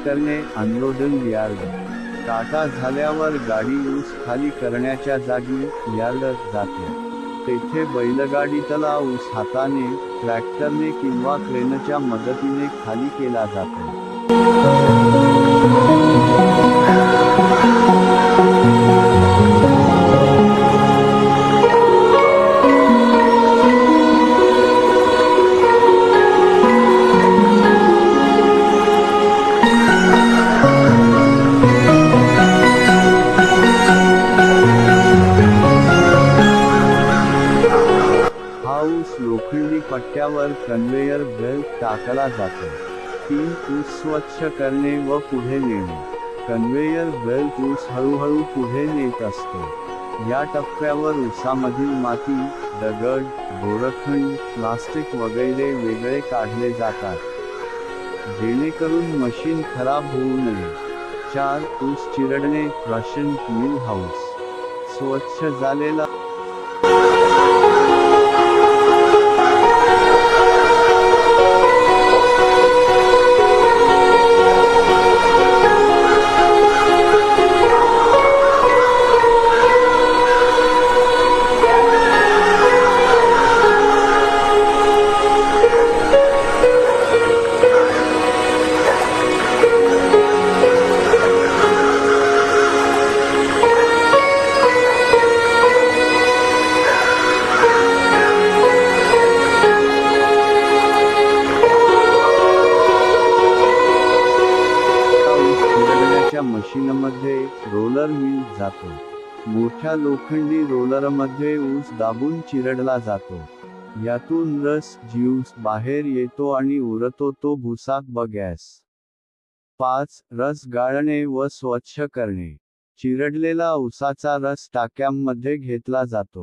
करणे unloading yard. काटा झाल्यावर गाडी ऊस खाली करण्याच्या जागी यार्ड जाते। तेथे बैलगाडीतला ऊस हाताने, ट्रॅक्टरने किंवा क्रेनच्या मदतीने खाली केला जातो। हा ऊस लोखंडी पट्ट्यावर कन्व्हेयर बेल्ट टाकला जातो। 3 ऊस स्वच्छ करणे व पुढे नेणे। कन्व्हेयर बेल्ट ऊस हळूहळू पुढे नेत असतो। या टप्प्यावर ऊसामधील माती, दगड, दोरखंड, प्लास्टिक वगैरे वेगळे काढले जातात, जेणेकरून मशीन खराब होऊ नये। 4 ऊस चिरडणे क्रशिंग मिल हाऊस। स्वच्छ झालेला मशीनमध्ये रोलर मिल जातो। मोठ्या लोखंडी रोलरमध्ये ऊस दाबून चिरडला जातो। यातून रस ज्यूस बाहेर येतो आणि उरतो तो भुसा व गॅस। 5 रस गाळणे व स्वच्छ करणे। चिरडलेला ऊसाचा रस टाक्यांमध्ये घेतला जातो।